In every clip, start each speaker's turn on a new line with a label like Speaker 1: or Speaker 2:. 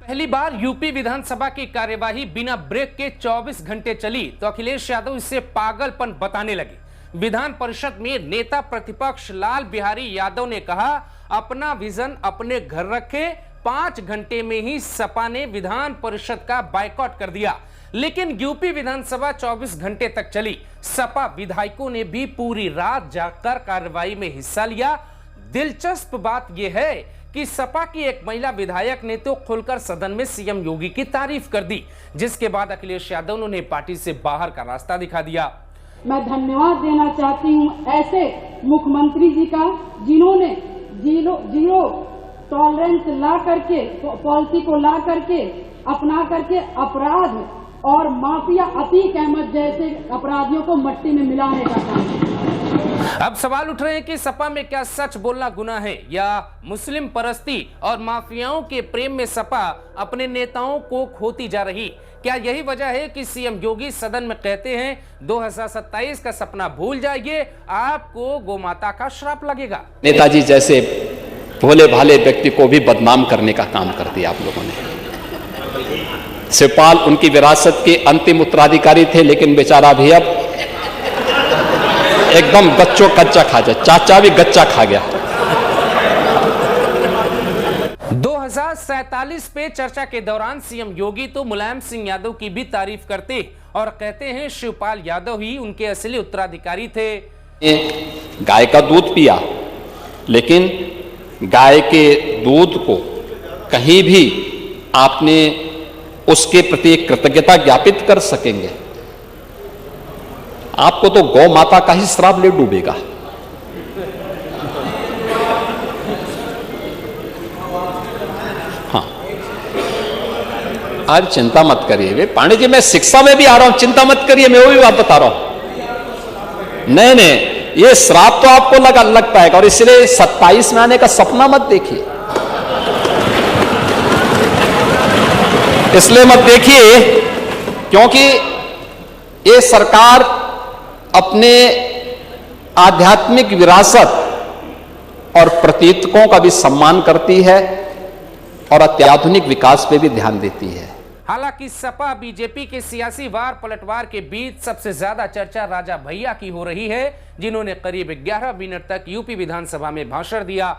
Speaker 1: पहली बार यूपी विधानसभा की कार्यवाही बिना ब्रेक के 24 घंटे चली तो अखिलेश यादव इसे पागलपन बताने लगे। विधान परिषद में नेता प्रतिपक्ष लाल बिहारी यादव ने कहा, अपना विजन अपने घर रखे। 5 घंटे में ही सपा ने विधान परिषद का बायकॉट कर दिया। लेकिन यूपी विधानसभा 24 घंटे तक चली। सपा विधायकों ने भी पूरी रात जागकर कार्रवाई में हिस्सा लिया। दिलचस्प बात यह है कि सपा की एक महिला विधायक ने तो खुलकर सदन में सीएम योगी की तारीफ कर दी, जिसके बाद अखिलेश यादव ने पार्टी से बाहर का रास्ता दिखा दिया।
Speaker 2: मैं धन्यवाद देना चाहती हूं ऐसे मुख्यमंत्री जी का, जिन्होंने जीरो टॉलरेंस ला करके, पॉलिसी को ला करके, अपना करके अपराध और माफिया अतीक अहमद जैसे अपराधियों को मट्टी में मिलाने का काम।
Speaker 1: अब सवाल उठ रहे हैं कि सपा में क्या सच बोलना गुनाह है या मुस्लिम परस्ती और माफियाओं के प्रेम में सपा अपने नेताओं को खोती जा रही। क्या यही वजह है कि सीएम योगी सदन में कहते हैं 2027 का सपना भूल जाइए, आपको गोमाता का श्राप लगेगा।
Speaker 3: नेताजी जैसे भोले भाले व्यक्ति को भी बदनाम करने का काम कर दिया आप लोगों ने। शिवपाल उनकी विरासत के अंतिम उत्तराधिकारी थे, लेकिन बेचारा भी अब एकदम गच्चों कच्चा खा जाए, चाचा भी गच्चा खा गया।
Speaker 1: 2047 पे चर्चा के दौरान सीएम योगी तो मुलायम सिंह यादव की भी तारीफ करते और कहते हैं शिवपाल यादव ही उनके असली उत्तराधिकारी थे।
Speaker 3: गाय का दूध पिया, लेकिन गाय के दूध को कहीं भी आपने उसके प्रति कृतज्ञता ज्ञापित कर सकेंगे? आपको तो गौ माता का ही श्राप ले डूबेगा। हाँ, आज चिंता मत करिए वे पांडे जी, मैं शिक्षा में भी आ रहा हूं, चिंता मत करिए, मैं वो भी बात बता रहा हूं। नहीं, ये श्राप तो आपको लग पाएगा, और इसलिए 27 में आने का सपना मत देखिए। इसलिए मत देखिए क्योंकि ये सरकार अपने आध्यात्मिक विरासत और प्रतीकों का भी सम्मान करती है और अत्याधुनिक विकास पे भी ध्यान देती है।
Speaker 1: हालांकि सपा बीजेपी के सियासी वार पलटवार के बीच सबसे ज्यादा चर्चा राजा भैया की हो रही है, जिन्होंने करीब 11 मिनट तक यूपी विधानसभा में भाषण दिया।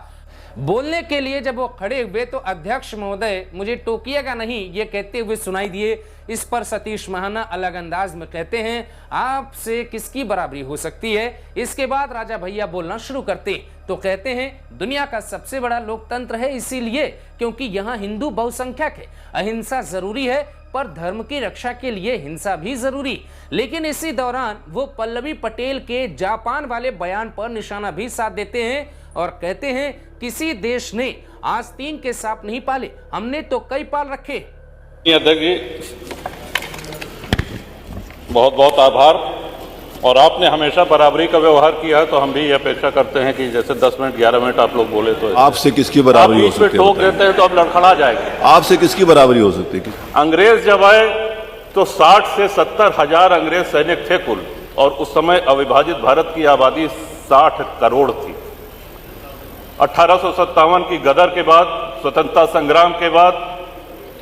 Speaker 1: बोलने के लिए जब वो खड़े हुए तो अध्यक्ष महोदय मुझे टोकिएगा नहीं, ये कहते हुए सुनाई दिए। इस पर सतीश महाना अलग अंदाज में कहते हैं, आपसे किसकी बराबरी हो सकती है। इसके बाद राजा भैया बोलना शुरू करते तो कहते हैं, दुनिया का सबसे बड़ा लोकतंत्र है इसीलिए क्योंकि यहाँ हिंदू बहुसंख्यक है। अहिंसा जरूरी है पर धर्म की रक्षा के लिए हिंसा भी जरूरी। लेकिन इसी दौरान वो पल्लवी पटेल के जापान वाले बयान पर निशाना भी साध देते हैं और कहते हैं, किसी देश ने आस्तीन के सांप नहीं पाले, हमने तो कई पाल रखे।
Speaker 4: अध्यक्ष जी, बहुत बहुत आभार। और आपने हमेशा बराबरी का व्यवहार किया है, तो हम भी ये अपेक्षा करते हैं कि जैसे 10 मिनट 11 मिनट आप लोग बोले तो
Speaker 5: आपसे किसकी बराबरी हो सकती है?
Speaker 4: ठोक देते हैं तो अब लड़खड़ा जाएंगे।
Speaker 5: आपसे किसकी बराबरी हो सकती है?
Speaker 4: अंग्रेज जब आए तो 60 से 70 हजार अंग्रेज सैनिक थे कुल, और उस समय अविभाजित भारत की आबादी 60 करोड़ थी। 1857 की गदर के बाद, स्वतंत्रता संग्राम के बाद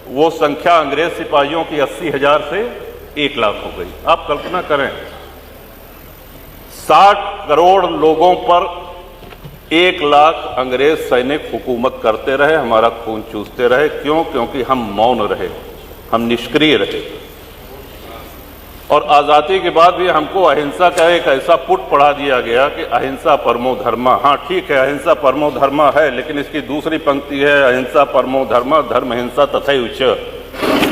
Speaker 4: वो संख्या अंग्रेज सिपाहियों की 80,000 से 1 लाख हो गई। आप कल्पना करें, 60 करोड़ लोगों पर 1 लाख अंग्रेज सैनिक हुकूमत करते रहे, हमारा खून चूसते रहे। क्यों? क्योंकि हम मौन रहे, हम निष्क्रिय रहे। और आजादी के बाद भी हमको अहिंसा का एक ऐसा पुट पढ़ा दिया गया कि अहिंसा परमो धर्मा। हाँ ठीक है, अहिंसा परमो धर्मा है, लेकिन इसकी दूसरी पंक्ति है, अहिंसा परमो धर्मा धर्म हिंसा तथैव च।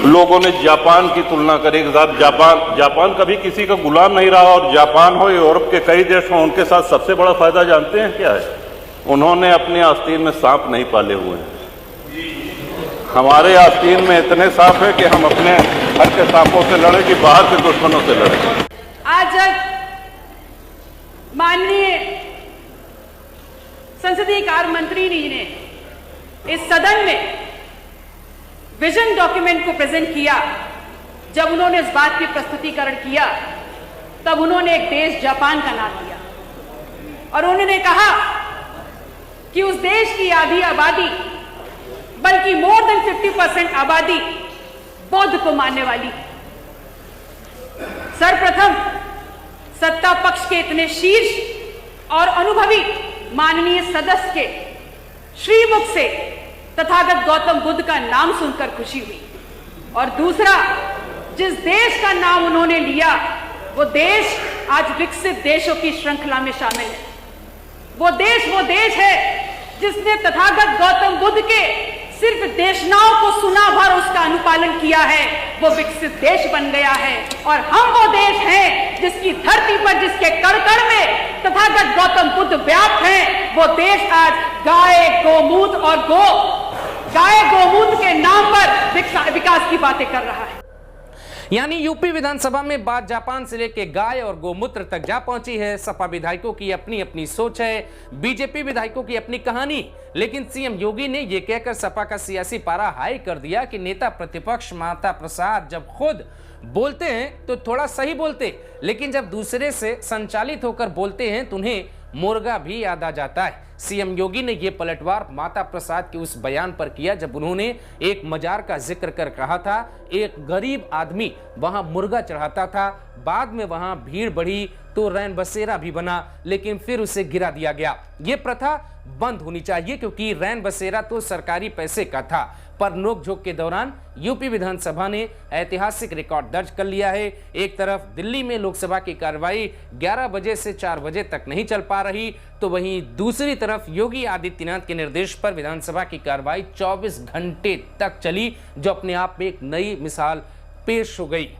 Speaker 4: लोगों ने जापान की तुलना करी कि साहब जापान कभी किसी का गुलाम नहीं रहा, और जापान हो, यूरोप के कई देश हो, उनके साथ सबसे बड़ा फायदा जानते हैं क्या है? उन्होंने अपने आस्तीन में सांप नहीं पाले हुए हैं। हमारे आस्तीन में इतने सांप है कि हम अपने घर के सांपों से लड़े कि बाहर के दुश्मनों से लड़े।
Speaker 6: आज जब माननीय संसदीय कार्य मंत्री जी ने इस सदन में विजन डॉक्यूमेंट को प्रेजेंट किया, जब उन्होंने इस बात की प्रस्तुतिकरण किया, तब उन्होंने एक देश जापान का नाम लिया और उन्होंने कहा कि उस देश की आधी आबादी बल्कि मोर देन 50% आबादी बौद्ध को मानने वाली। सर्वप्रथम सत्ता पक्ष के इतने शीर्ष और अनुभवी माननीय सदस्य के श्रीमुख से तथागत गौतम बुद्ध का नाम सुनकर खुशी हुई, और दूसरा, जिस देश का नाम उन्होंने लिया वो देश आज विकसित देशों की श्रृंखला में शामिल है। वो देश है जिसने तथागत गौतम बुद्ध के सिर्फ देशनाओं को सुना भर उसका अनुपालन किया है, वो विकसित देश बन गया है। और हम वो देश हैं जिसकी धरती पर, जिसके कण कण में तथागत गौतम बुद्ध व्याप्त हैं। वो देश आज गाय गोमूत्र के नाम पर विकास की बातें कर रहा है।
Speaker 1: यानी यूपी विधानसभा में बात जापान से लेकर गाय और गोमूत्र तक जा पहुंची है। सपा विधायकों की अपनी अपनी सोच है, बीजेपी विधायकों की अपनी कहानी। लेकिन सीएम योगी ने यह कहकर सपा का सियासी पारा हाई कर दिया कि नेता प्रतिपक्ष माता प्रसाद जब खुद बोलते हैं तो थोड़ा सही बोलते, लेकिन जब दूसरे से संचालित होकर बोलते हैं तो उन्हें मुर्गा भी याद आ जाता है। सीएम योगी ने यह पलटवार माता प्रसाद के उस बयान पर किया जब उन्होंने एक मजार का जिक्र कर कहा था एक गरीब आदमी वहां मुर्गा चढ़ाता था, बाद में वहां भीड़ बढ़ी तो रैन बसेरा भी बना, लेकिन फिर उसे गिरा दिया गया। यह प्रथा बंद होनी चाहिए क्योंकि रैन बसेरा तो सरकारी पैसे का था। पर नोकझोंक के दौरान यूपी विधानसभा ने ऐतिहासिक रिकॉर्ड दर्ज कर लिया है। एक तरफ दिल्ली में लोकसभा की कार्रवाई 11 बजे से 4 बजे तक नहीं चल पा रही, तो वहीं दूसरी तरफ योगी आदित्यनाथ के निर्देश पर विधानसभा की कार्रवाई 24 घंटे तक चली, जो अपने आप में एक नई मिसाल पेश हो गई।